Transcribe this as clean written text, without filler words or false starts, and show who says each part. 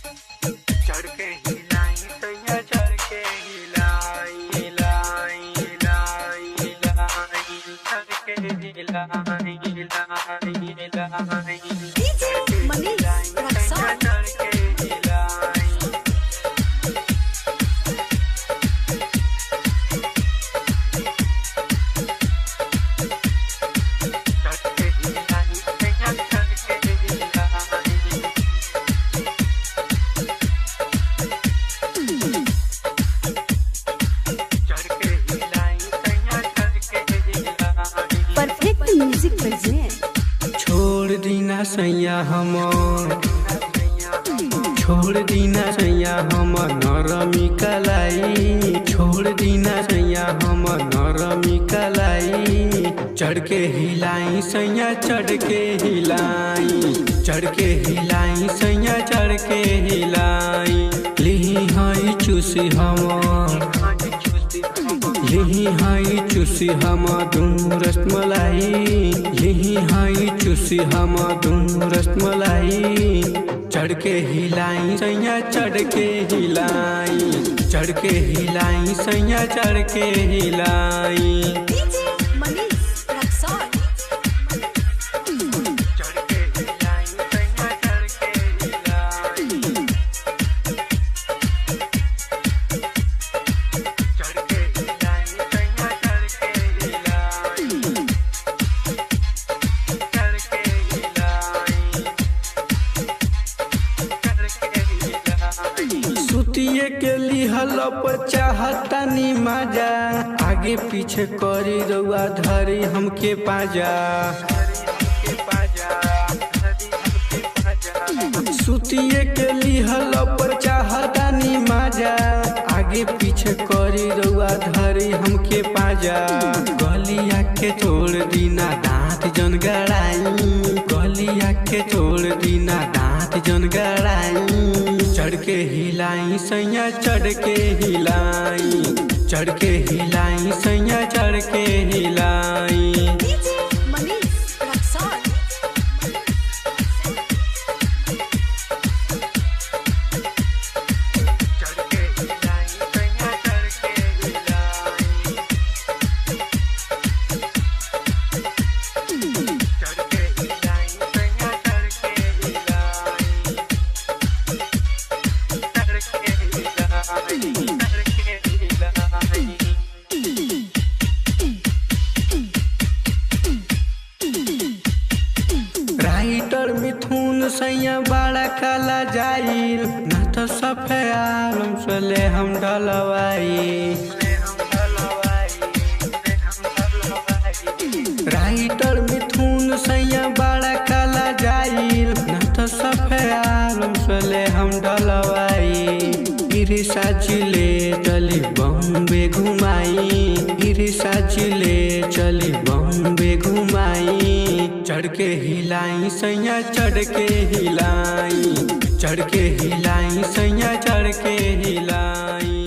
Speaker 1: चढ़ के हिलाई सैया चढ़ के हिलाई हिलाई हिलाई हिलाई चढ़ के हिलाई हिलाई हिलाई
Speaker 2: DJ Manish Raksar.
Speaker 1: चढ़ के हिलाई चढ़ के हिलाई सैया चढ़ के हिलाई चढ़ के हिलाई सैया चढ़ के हिलाई
Speaker 2: Perfect Music present.
Speaker 1: छोड़ दीना सैया हमर छोड़ दीना सैया हमर नरमी कलाई छोड़ दीना सैया हमर नरमी कलाई चढ़ के हिलाई सैया चढ़ के हिलाई चढ़ के हिलाई सैया चढ़ के हिलाई लिही हई चूसी हमर यही हाई चूसी हम दुनू रसमलाई यही हाई चूसी हम दुनू रसमलाई चढ़ के हिलाई सैया चढ़ के हिलाई चढ़ के हिलाई सैया चढ़ के हिलाई
Speaker 2: DJ Manish Raksar.
Speaker 1: चढ़ के हिलाई सैया चढ़ के हिलाई चढ़ के हिलाई सैया चढ़ के हिलाई चढ़ के हिलाई चढ़ के हिलाई सुतिए के लिहल पर चाहतानी माजा आगे पीछे करी रउआ धरी हमके पाजा सुतिए के लिहल पर चाहतानी माजा आगे पीछे करी रउआ धरी हमके पाजा गलिया के तोड़ दीना दांत जन गड़ाई गलिया के तोड़ दीना दांत जन गड़ाई चढ़ के हिलाई सैया चढ़ के हिलाई चढ़ के हिलाई सैया चढ़ के हिलाई
Speaker 2: DJ Manish Raksar.
Speaker 1: चढ़ के हिलाई सैया चढ़ के हिलाई चढ़ के हिलाई सैया चढ़ के हिलाई चढ़ के हिलाई चढ़ के हिलाई राइटर मिथुन सैया बड़ा काला जाइल न तो सफे आलम से हम डलवाई राइटर मिथुन सैया बड़ा काला जाइल न तो सफे आलम से हम डलवाई गिरी साजिले चली बॉम्बे घुमाई गिरी साजिले चली बॉम्बे घुमाई चढ़ के हिलाई सैया चढ़ के हिलाई चढ़ के हिलाई सैया चढ़ के हिलाई।